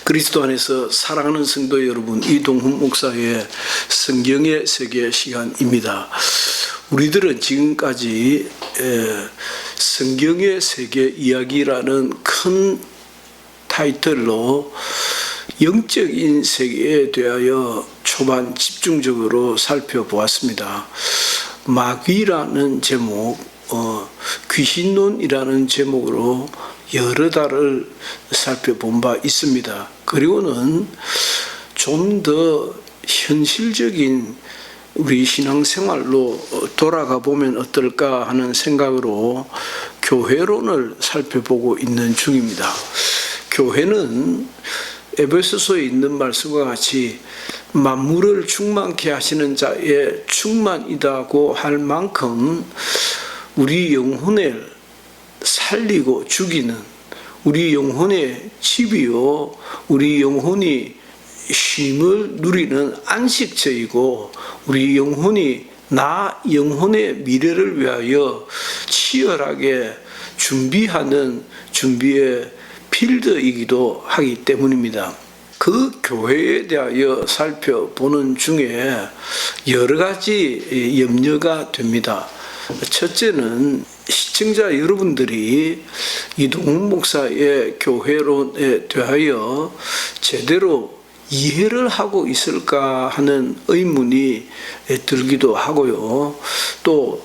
그리스도 안에서 사랑하는 성도 여러분, 이동훈 목사의 성경의 세계 시간입니다. 우리들은 지금까지 성경의 세계 이야기라는 큰 타이틀로 영적인 세계에 대하여 초반 집중적으로 살펴보았습니다. 마귀라는 제목, 귀신론이라는 제목으로 여러 달을 살펴본 바 있습니다. 그리고는 좀 더 현실적인 우리 신앙생활로 돌아가 보면 어떨까 하는 생각으로 교회론을 살펴보고 있는 중입니다. 교회는 에베소서에 있는 말씀과 같이 만물을 충만케 하시는 자의 충만이다고 할 만큼 우리 영혼을 살리고 죽이는, 우리 영혼의 집이요, 우리 영혼이 쉼을 누리는 안식처이고, 우리 영혼이 나 영혼의 미래를 위하여 치열하게 준비하는 준비의 필드이기도 하기 때문입니다. 그 교회에 대하여 살펴보는 중에 여러 가지 염려가 됩니다. 첫째는 시청자 여러분들이 이동훈 목사의 교회론에 대하여 제대로 이해를 하고 있을까 하는 의문이 들기도 하고요. 또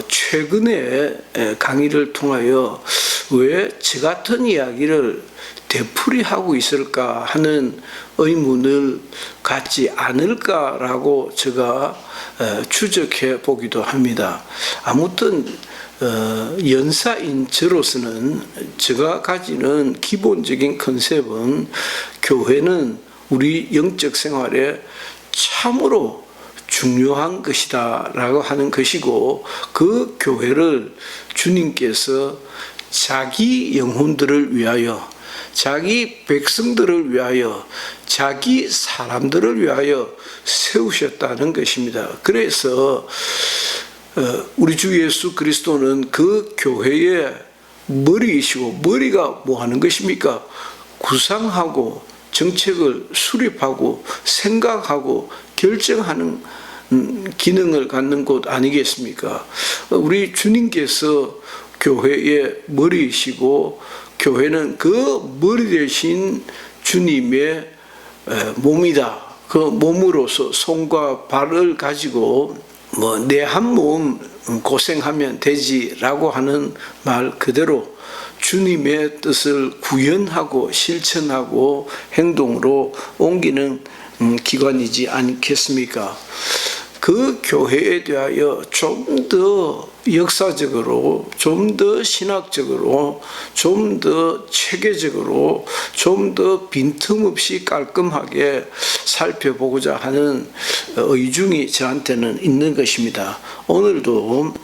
최근에 강의를 통하여 왜 저 같은 이야기를 되풀이하고 있을까 하는 의문을 갖지 않을까라고 제가 추적해 보기도 합니다. 아무튼 연사인 저로서는 제가 가지는 기본적인 컨셉은 교회는 우리 영적 생활에 참으로 중요한 것이다 라고 하는 것이고, 그 교회를 주님께서 자기 영혼들을 위하여, 자기 백성들을 위하여, 자기 사람들을 위하여 세우셨다는 것입니다. 그래서 우리 주 예수 그리스도는 그 교회의 머리이시고, 머리가 뭐 하는 것입니까? 구상하고 정책을 수립하고 생각하고 결정하는 기능을 갖는 곳 아니겠습니까? 우리 주님께서 교회의 머리이시고, 교회는 그 머리 대신 주님의 몸이다. 그 몸으로서 손과 발을 가지고 내 한 몸 고생하면 되지라고 하는 말 그대로 주님의 뜻을 구현하고 실천하고 행동으로 옮기는 기관이지 않겠습니까? 그 교회에 대하여 좀 더 역사적으로, 좀 더 신학적으로, 좀 더 체계적으로, 좀 더 빈틈없이 깔끔하게 살펴보고자 하는 의중이 저한테는 있는 것입니다. 오늘도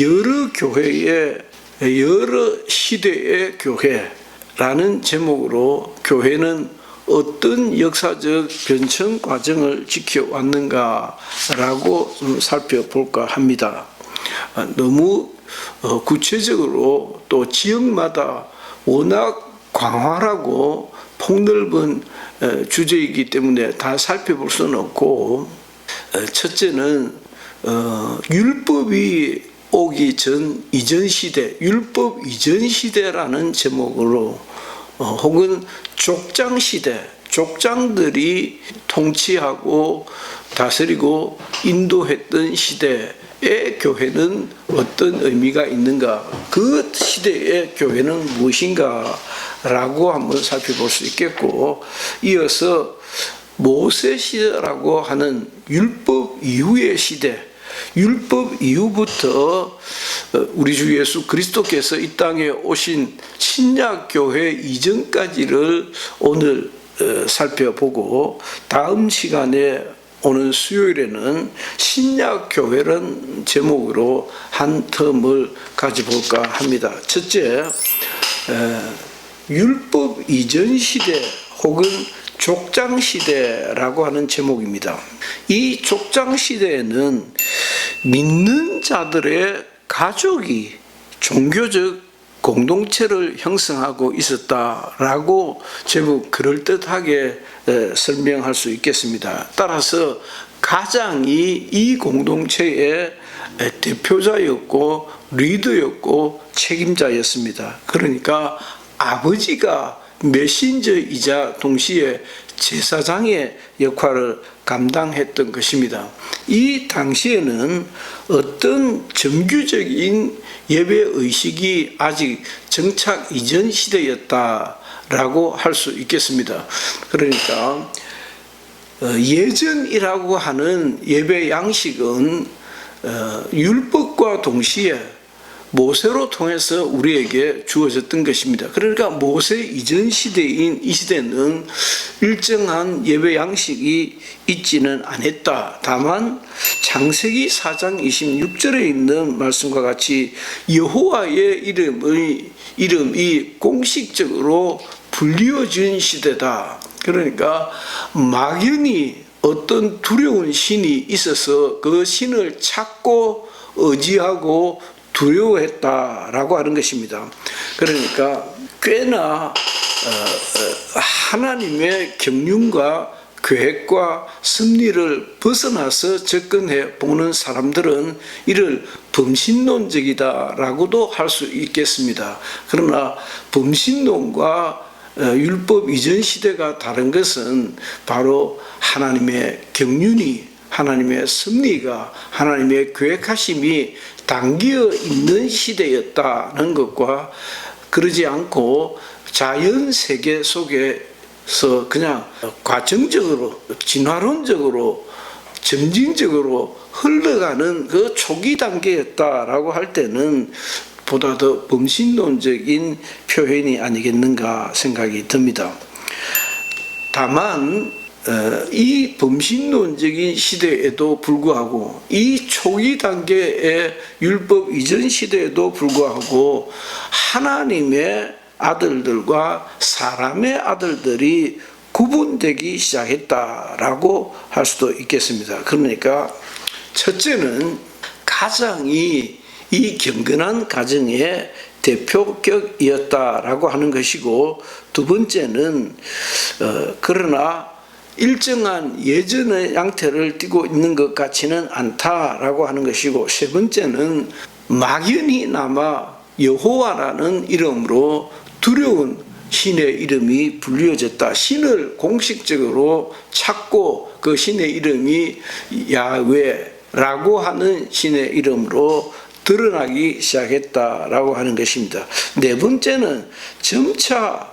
여러 교회의, 여러 시대의 교회라는 제목으로 교회는 어떤 역사적 변천 과정을 지켜왔는가라고 좀 살펴볼까 합니다. 너무 구체적으로 또 지역마다 워낙 광활하고 폭넓은 주제이기 때문에 다 살펴볼 수는 없고, 첫째는 율법이 오기 전 이전 시대, 율법 이전 시대라는 제목으로, 혹은 족장 시대, 족장들이 통치하고 다스리고 인도했던 시대의 교회는 어떤 의미가 있는가, 그 시대의 교회는 무엇인가 라고 한번 살펴볼 수 있겠고, 이어서 모세 시대라고 하는 율법 이후의 시대, 율법 이후부터 우리 주 예수 그리스도께서 이 땅에 오신 신약교회 이전까지를 오늘 살펴보고, 다음 시간에 오는 수요일에는 신약교회라는 제목으로 한 텀을 가져볼까 합니다. 첫째, 율법 이전 시대 혹은 족장 시대라고 하는 제목입니다. 이 족장 시대에는 믿는 자들의 가족이 종교적 공동체를 형성하고 있었다라고 제법 그럴듯하게 설명할 수 있겠습니다. 따라서 가장이 이 공동체의 대표자였고 리더였고 책임자였습니다. 그러니까 아버지가 메신저이자 동시에 제사장의 역할을 감당했던 것입니다. 이 당시에는 어떤 정규적인 예배 의식이 아직 정착 이전 시대였다라고 할 수 있겠습니다. 그러니까 예전이라고 하는 예배 양식은 율법과 동시에 모세로 통해서 우리에게 주어졌던 것입니다. 그러니까 모세 이전 시대인 이 시대는 일정한 예배 양식이 있지는 않았다. 다만 창세기 4장 26절에 있는 말씀과 같이 여호와의 이름이 공식적으로 불리어진 시대다. 그러니까 막연히 어떤 두려운 신이 있어서 그 신을 찾고 의지하고 두려워했다라고 하는 것입니다. 그러니까 꽤나 하나님의 경륜과 계획과 섭리를 벗어나서 접근해 보는 사람들은 이를 범신론적이다라고도 할 수 있겠습니다. 그러나 범신론과 율법 이전 시대가 다른 것은 바로 하나님의 경륜이, 하나님의 섭리가, 하나님의 계획하심이 담겨 있는 시대였다는 것과 그러지 않고 자연 세계 속에서 그냥 과정적으로, 진화론적으로, 점진적으로 흘러가는 그 초기 단계였다라고 할 때는 보다 더 범신론적인 표현이 아니겠는가 생각이 듭니다. 다만 이 범신론적인 시대에도 불구하고 이 초기 단계의 율법 이전 시대에도 불구하고 하나님의 아들들과 사람의 아들들이 구분되기 시작했다라고 할 수도 있겠습니다. 그러니까 첫째는 가장이 이 경건한 가정의 대표격이었다라고 하는 것이고, 두 번째는 그러나 일정한 예전의 양태를 띠고 있는 것 같지는 않다라고 하는 것이고, 세 번째는 막연히나마 여호와라는 이름으로 두려운 신의 이름이 불리어졌다. 신을 공식적으로 찾고 그 신의 이름이 야훼라고 하는 신의 이름으로 드러나기 시작했다라고 하는 것입니다. 네 번째는 점차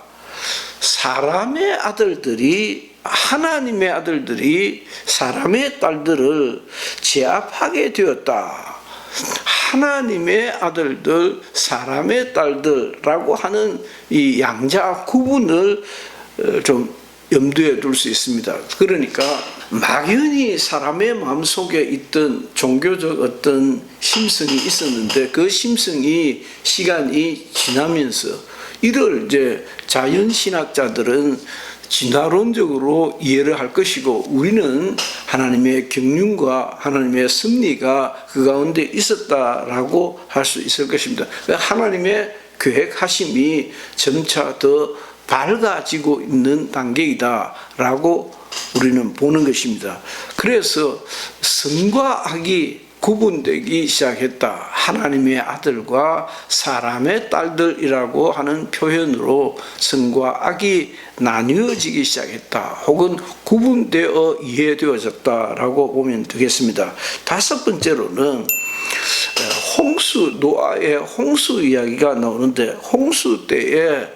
사람의 아들들이, 하나님의 아들들이 사람의 딸들을 제압하게 되었다. 하나님의 아들들, 사람의 딸들라고 하는 이 양자 구분을 좀 염두에 둘 수 있습니다. 그러니까 막연히 사람의 마음속에 있던 종교적 어떤 심성이 있었는데 그 심성이 시간이 지나면서 이를 이제 자연신학자들은 진화론적으로 이해를 할 것이고, 우리는 하나님의 경륜과 하나님의 섭리가 그 가운데 있었다라고 할 수 있을 것입니다. 하나님의 계획하심이 점차 더 밝아지고 있는 단계이다라고 우리는 보는 것입니다. 그래서 선과 악이 구분되기 시작했다. 하나님의 아들과 사람의 딸들이라고 하는 표현으로 선과 악이 나뉘어지기 시작했다. 혹은 구분되어 이해되어졌다라고 보면 되겠습니다. 다섯 번째로는 노아의 홍수 이야기가 나오는데, 홍수 때의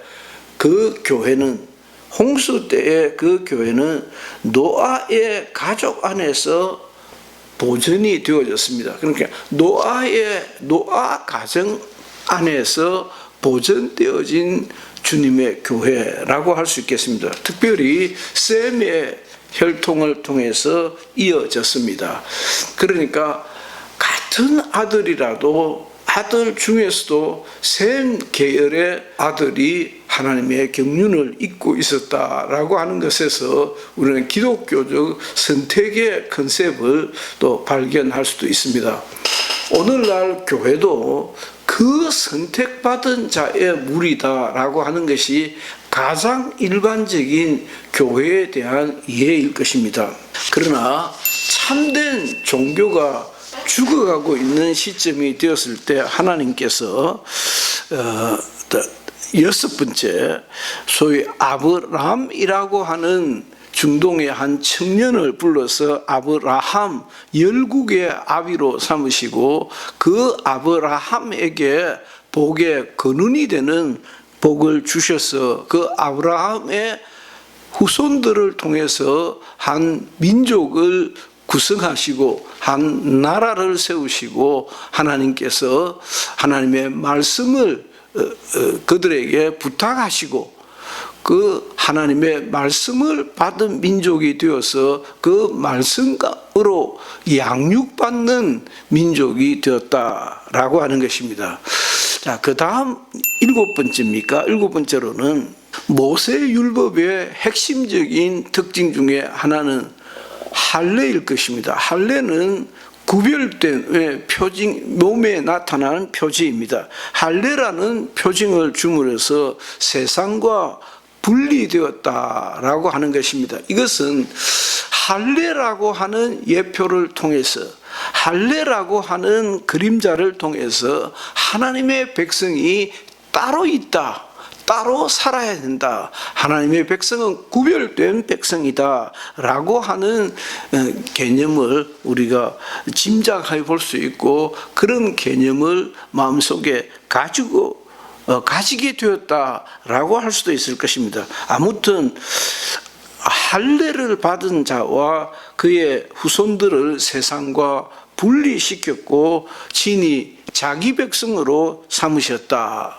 그 교회는 노아의 가족 안에서 보존이 되어졌습니다. 그러니까 노아 가정 안에서 보존되어진 주님의 교회라고 할 수 있겠습니다. 특별히 셈의 혈통을 통해서 이어졌습니다. 그러니까 같은 아들이라도 아들 중에서도 셈 계열의 아들이 하나님의 경륜을 잇고 있었다라고 하는 것에서 우리는 기독교적 선택의 컨셉을 또 발견할 수도 있습니다. 오늘날 교회도 그 그 선택받은 자의 무리다라고 하는 것이 가장 일반적인 교회에 대한 이해일 것입니다. 그러나 참된 종교가 죽어가고 있는 시점이 되었을 때 하나님께서 여섯 번째 소위 아브라함이라고 하는 중동의 한 청년을 불러서 아브라함 열국의 아비로 삼으시고 그 아브라함에게 복의 근원이 되는 복을 주셔서 그 아브라함의 후손들을 통해서 한 민족을 구성하시고 한 나라를 세우시고 하나님께서 하나님의 말씀을 그들에게 부탁하시고 그 하나님의 말씀을 받은 민족이 되어서 그 말씀으로 양육받는 민족이 되었다라고 하는 것입니다. 자, 그 다음 일곱 번째입니까? 일곱 번째로는 모세율법의 핵심적인 특징 중에 하나는 할례일 것입니다. 할례는 구별된 표징, 몸에 나타나는 표징입니다. 할례라는 표징을 주므로서 세상과 분리되었다라고 하는 것입니다. 이것은 할례라고 하는 예표를 통해서 할례라고 하는 그림자를 통해서 하나님의 백성이 따로 있다. 따로 살아야 된다. 하나님의 백성은 구별된 백성이다. 라고 하는 개념을 우리가 짐작해 볼 수 있고 그런 개념을 마음속에 가지게 되었다라고 할 수도 있을 것입니다. 아무튼 할례를 받은 자와 그의 후손들을 세상과 분리시켰고 친히 자기 백성으로 삼으셨다.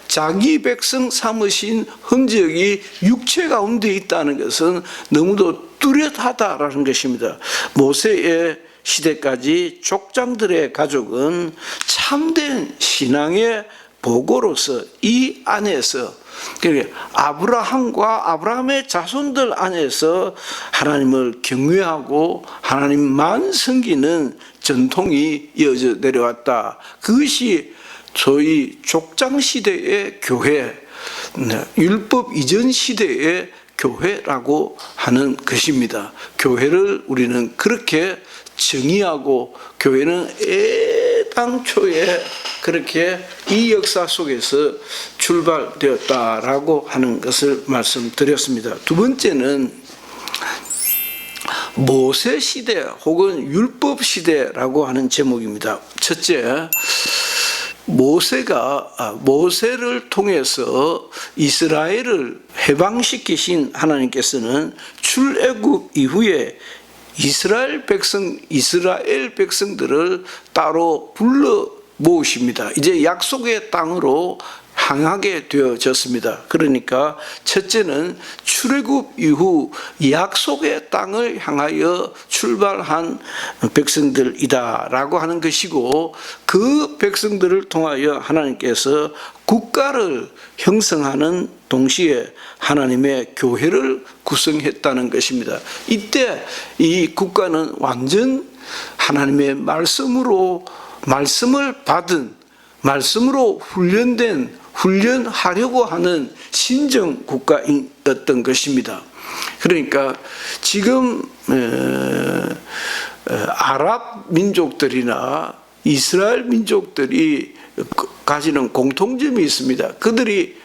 자기 백성 삼으신 흔적이 육체 가운데 있다는 것은 너무도 뚜렷하다라는 것입니다. 모세의 시대까지 족장들의 가족은 참된 신앙의 보고로서 이 안에서 아브라함과 아브라함의 자손들 안에서 하나님을 경외하고 하나님만 섬기는 전통이 이어져 내려왔다. 그것이 소위 족장시대의 교회, 율법 이전 시대의 교회라고 하는 것입니다. 교회를 우리는 그렇게 정의하고 교회는 애당초에 그렇게 이 역사 속에서 출발되었다라고 하는 것을 말씀드렸습니다. 두 번째는 모세 시대 혹은 율법 시대라고 하는 제목입니다. 첫째, 모세를 통해서 이스라엘을 해방시키신 하나님께서는 출애굽 이후에 이스라엘 백성들을 따로 불러 모으십니다. 이제 약속의 땅으로 향하게 되어졌습니다. 그러니까 첫째는 출애굽 이후 약속의 땅을 향하여 출발한 백성들이다라고 하는 것이고 그 백성들을 통하여 하나님께서 국가를 형성하는 동시에 하나님의 교회를 구성했다는 것입니다. 이때 이 국가는 완전 하나님의 말씀을 받은 말씀으로 훈련하려고 하는 신정 국가였던 것입니다. 그러니까 지금 아랍 민족들이나 이스라엘 민족들이 가지는 공통점이 있습니다. 그들이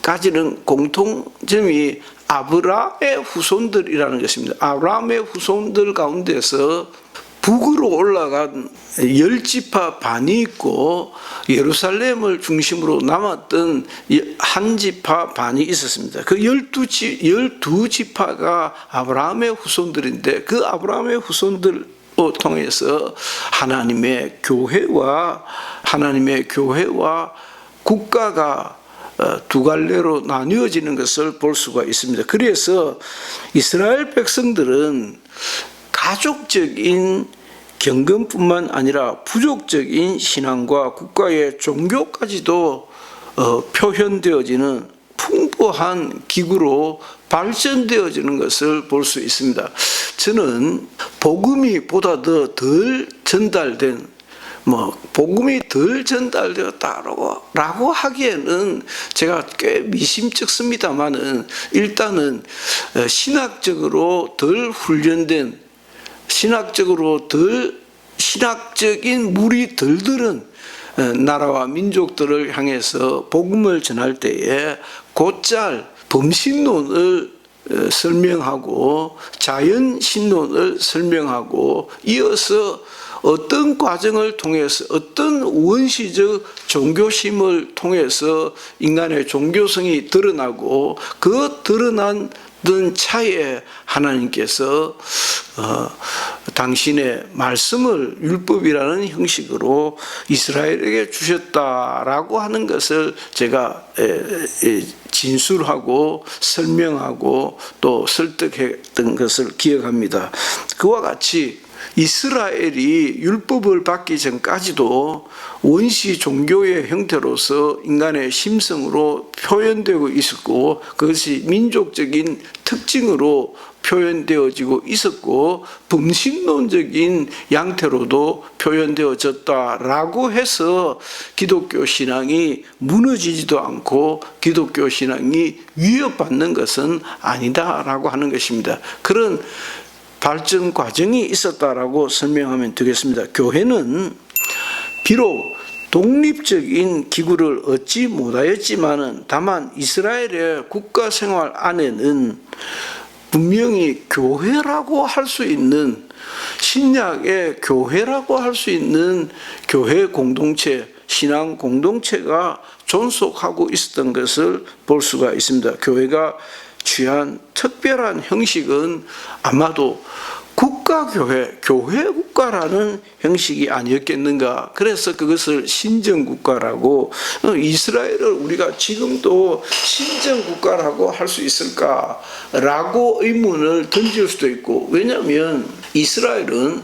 가지는 공통점이 아브라함의 후손들이라는 것입니다. 아브라함의 후손들 가운데서 북으로 올라간 10지파 반이 있고 예루살렘을 중심으로 남았던 한 지파 반이 있었습니다. 그 12지파가 아브라함의 후손들인데 그 아브라함의 후손들을 통해서 하나님의 교회와 국가가 두 갈래로 나뉘어지는 것을 볼 수가 있습니다. 그래서 이스라엘 백성들은 가족적인 경건뿐만 아니라 부족적인 신앙과 국가의 종교까지도 표현되어지는 풍부한 기구로 발전되어지는 것을 볼 수 있습니다. 저는 복음이 보다 덜 전달된 복음이 덜 전달되었다라고 하기에는 제가 꽤 미심쩍습니다만은 일단은 신학적으로 덜 훈련된, 신학적으로 신학적인 물이 덜 들은 나라와 민족들을 향해서 복음을 전할 때에 곧잘 범신론을 설명하고 자연신론을 설명하고 이어서 어떤 과정을 통해서 어떤 원시적 종교심을 통해서 인간의 종교성이 드러나고 그 드러난 차에 하나님께서 당신의 말씀을 율법이라는 형식으로 이스라엘에게 주셨다라고 하는 것을 제가 진술하고 설명하고 또 설득했던 것을 기억합니다. 그와 같이 이스라엘이 율법을 받기 전까지도 원시 종교의 형태로서 인간의 심성으로 표현되고 있었고 그것이 민족적인 특징으로 표현되어지고 있었고 범신론적인 양태로도 표현되어졌다라고 해서 기독교 신앙이 무너지지도 않고 기독교 신앙이 위협받는 것은 아니다라고 하는 것입니다. 그런 발전 과정이 있었다라고 설명하면 되겠습니다. 교회는 비록 독립적인 기구를 얻지 못하였지만은 다만 이스라엘의 국가 생활 안에는 분명히 교회라고 할 수 있는 신약의 교회라고 할 수 있는 교회 공동체, 신앙 공동체가 존속하고 있었던 것을 볼 수가 있습니다. 교회가 취한 특별한 형식은 아마도 국가교회, 교회국가라는 형식이 아니었겠는가. 그래서 그것을 신정국가라고, 이스라엘을 우리가 지금도 신정국가라고 할 수 있을까라고 의문을 던질 수도 있고, 왜냐하면 이스라엘은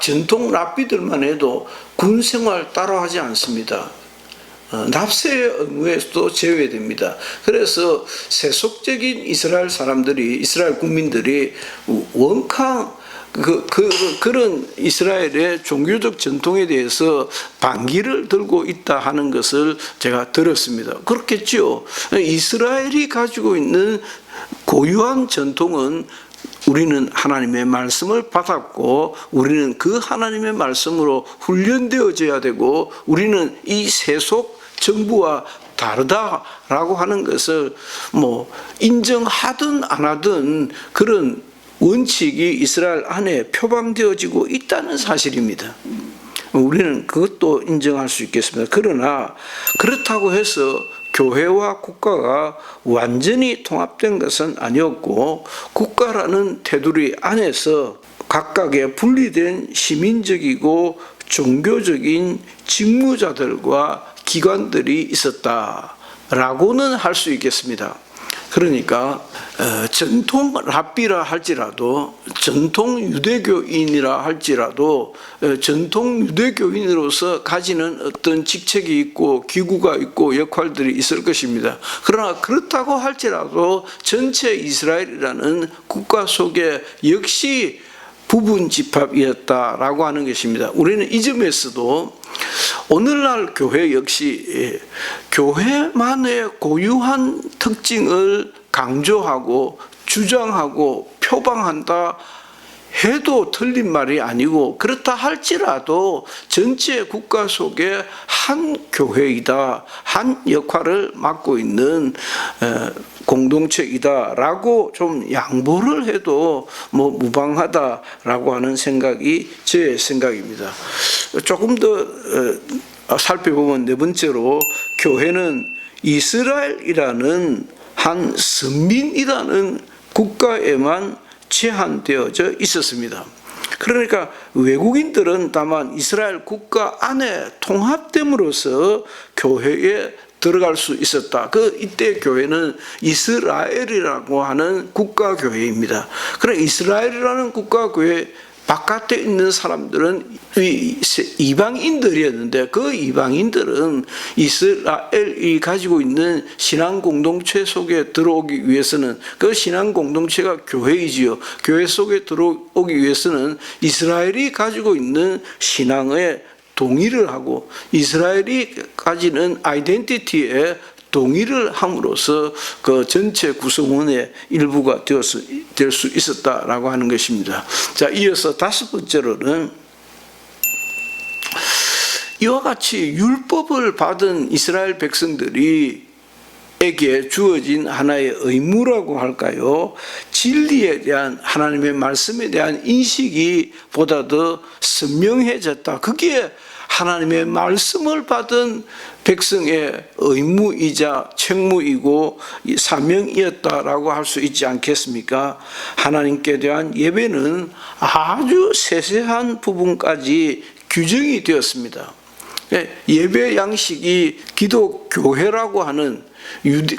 전통 랍비들만 해도 군생활 따로 하지 않습니다. 납세의 의무에서도 제외됩니다. 그래서 세속적인 이스라엘 사람들이, 이스라엘 국민들이 원캉 그런 이스라엘의 종교적 전통에 대해서 반기를 들고 있다 하는 것을 제가 들었습니다. 그렇겠죠. 이스라엘이 가지고 있는 고유한 전통은 우리는 하나님의 말씀을 받았고 우리는 그 하나님의 말씀으로 훈련되어져야 되고 우리는 이 세속 정부와 다르다라고 하는 것을 인정하든 안 하든 그런 원칙이 이스라엘 안에 표방되어지고 있다는 사실입니다. 우리는 그것도 인정할 수 있겠습니다. 그러나 그렇다고 해서 교회와 국가가 완전히 통합된 것은 아니었고 국가라는 테두리 안에서 각각의 분리된 시민적이고 종교적인 직무자들과 기관들이 있었다라고는 할 수 있겠습니다. 그러니까 전통 랍비라 할지라도 전통 유대교인이라 할지라도 전통 유대교인으로서 가지는 어떤 직책이 있고 기구가 있고 역할들이 있을 것입니다. 그러나 그렇다고 할지라도 전체 이스라엘이라는 국가 속에 역시 부분 집합이었다라고 하는 것입니다. 우리는 이 점에서도 오늘날 교회 역시 교회만의 고유한 특징을 강조하고 주장하고 표방한다 해도 틀린 말이 아니고 그렇다 할지라도 전체 국가 속에 한 교회이다, 한 역할을 맡고 있는 공동체이다라고 좀 양보를 해도 무방하다라고 하는 생각이 제 생각입니다. 조금 더 살펴보면 네 번째로 교회는 이스라엘이라는 한 선민이라는 국가에만 제한되어져 있었습니다. 그러니까 외국인들은 다만 이스라엘 국가 안에 통합됨으로써 교회에 들어갈 수 있었다. 이때 교회는 이스라엘이라고 하는 국가교회입니다. 그래 이스라엘이라는 국가교회 바깥에 있는 사람들은 이방인들이었는데 그 이방인들은 이스라엘이 가지고 있는 신앙 공동체 속에 들어오기 위해서는 그 신앙 공동체가 교회이지요. 교회 속에 들어오기 위해서는 이스라엘이 가지고 있는 신앙의 동의를 하고 이스라엘이 가지는 아이덴티티에 동의를 함으로써 그 전체 구성원의 일부가 될 수 있었다라고 하는 것입니다. 자, 이어서 다섯 번째로는 이와 같이 율법을 받은 이스라엘 백성들이 에게 주어진 하나의 의무라고 할까요? 진리에 대한 하나님의 말씀에 대한 인식이 보다 더 선명해졌다. 그게 하나님의 말씀을 받은 백성의 의무이자 책무이고 사명이었다라고 할 수 있지 않겠습니까? 하나님께 대한 예배는 아주 세세한 부분까지 규정이 되었습니다. 예배 양식이 기독교회라고 하는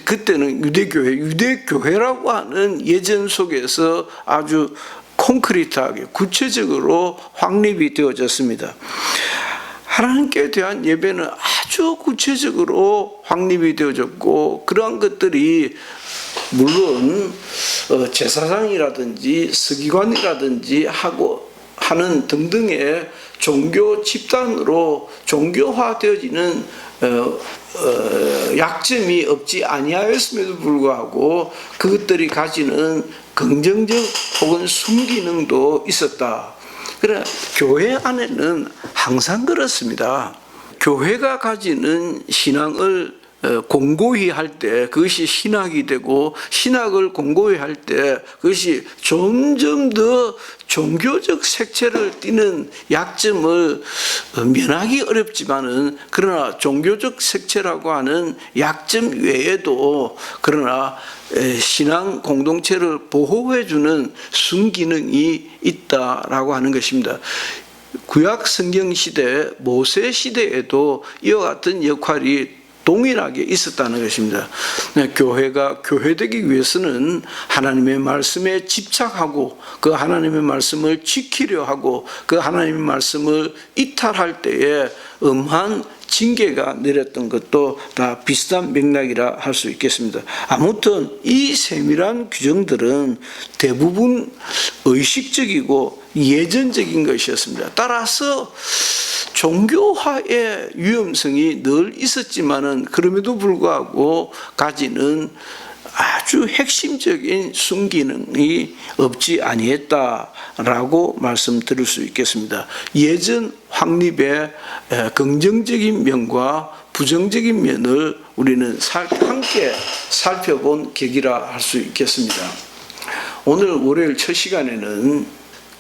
그때는 유대교회라고 하는 예전 속에서 아주 콘크리트하게 구체적으로 확립이 되어졌습니다. 하나님께 대한 예배는 아주 구체적으로 확립이 되어졌고 그러한 것들이 물론 제사장이라든지 서기관이라든지 하는 등등의 종교 집단으로 종교화되어지는 약점이 없지 아니하였음에도 불구하고 그것들이 가지는 긍정적 혹은 순기능도 있었다. 그러나 교회 안에는 항상 그렇습니다. 교회가 가지는 신앙을 공고히 할 때 그것이 신학이 되고 신학을 공고히 할 때 그것이 점점 더 종교적 색채를 띠는 약점을 면하기 어렵지만은 그러나 종교적 색채라고 하는 약점 외에도 그러나 신앙 공동체를 보호해주는 순기능이 있다라고 하는 것입니다. 구약 성경 시대 모세 시대에도 이와 같은 역할이 동일하게 있었다는 것입니다. 교회가 교회되기 위해서는 하나님의 말씀에 집착하고 그 하나님의 말씀을 지키려 하고 그 하나님의 말씀을 이탈할 때에 엄한 징계가 내렸던 것도 다 비슷한 맥락이라 할 수 있겠습니다. 아무튼 이 세밀한 규정들은 대부분 의식적이고 예전적인 것이었습니다. 따라서 종교화의 위험성이 늘 있었지만은 그럼에도 불구하고 가지는 아주 핵심적인 순기능이 없지 아니했다라고 말씀드릴 수 있겠습니다. 예전 확립의 긍정적인 면과 부정적인 면을 우리는 함께 살펴본 계기라 할 수 있겠습니다. 오늘 월요일 첫 시간에는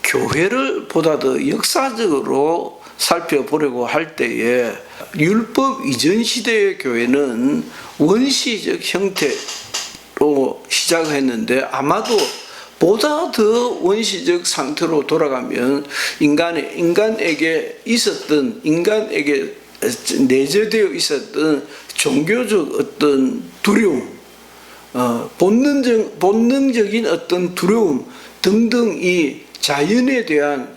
교회를 보다 더 역사적으로 살펴보려고 할 때에 율법 이전 시대의 교회는 원시적 형태로 시작했는데 아마도 보다 더 원시적 상태로 돌아가면 인간에게 내재되어 있었던 종교적 어떤 두려움, 본능적인 어떤 두려움 등등이 자연에 대한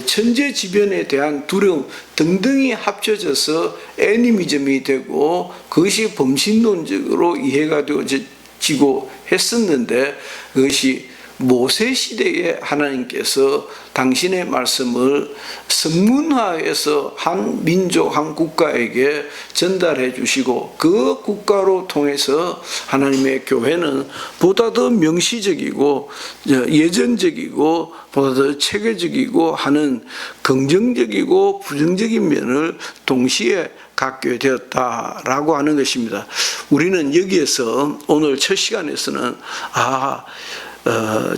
천재지변에 대한 두려움 등등이 합쳐져서 애니미즘이 되고 그것이 범신론적으로 이해가 되어지고 했었는데 그것이 모세 시대에 하나님께서 당신의 말씀을 성문화해서 한 민족, 한 국가에게 전달해 주시고 그 국가로 통해서 하나님의 교회는 보다 더 명시적이고 예전적이고 보다 더 체계적이고 하는 긍정적이고 부정적인 면을 동시에 갖게 되었다라고 하는 것입니다. 우리는 여기에서 오늘 첫 시간에서는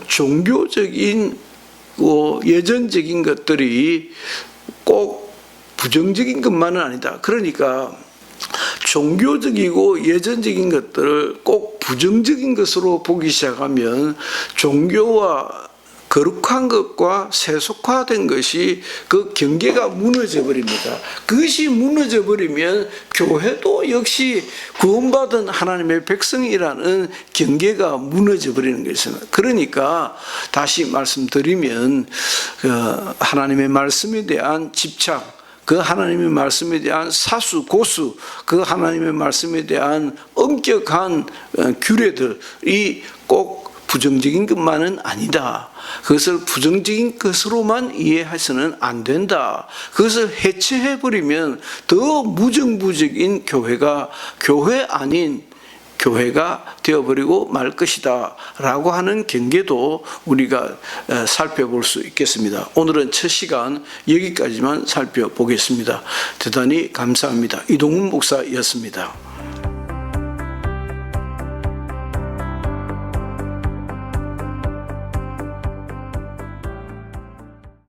종교적인 예전적인 것들이 꼭 부정적인 것만은 아니다. 그러니까 종교적이고 예전적인 것들을 꼭 부정적인 것으로 보기 시작하면 종교와 거룩한 것과 세속화된 것이 그 경계가 무너져 버립니다. 그것이 무너져 버리면 교회도 역시 구원받은 하나님의 백성이라는 경계가 무너져 버리는 것입니다. 그러니까 다시 말씀드리면 하나님의 말씀에 대한 집착, 그 하나님의 말씀에 대한 사수, 고수, 그 하나님의 말씀에 대한 엄격한 규례들이 꼭 부정적인 것만은 아니다. 그것을 부정적인 것으로만 이해해서는 안 된다. 그것을 해체해버리면 더 무정부적인 교회가 교회 아닌 교회가 되어버리고 말 것이다 라고 하는 경계도 우리가 살펴볼 수 있겠습니다. 오늘은 첫 시간 여기까지만 살펴보겠습니다. 대단히 감사합니다. 이동훈 목사였습니다.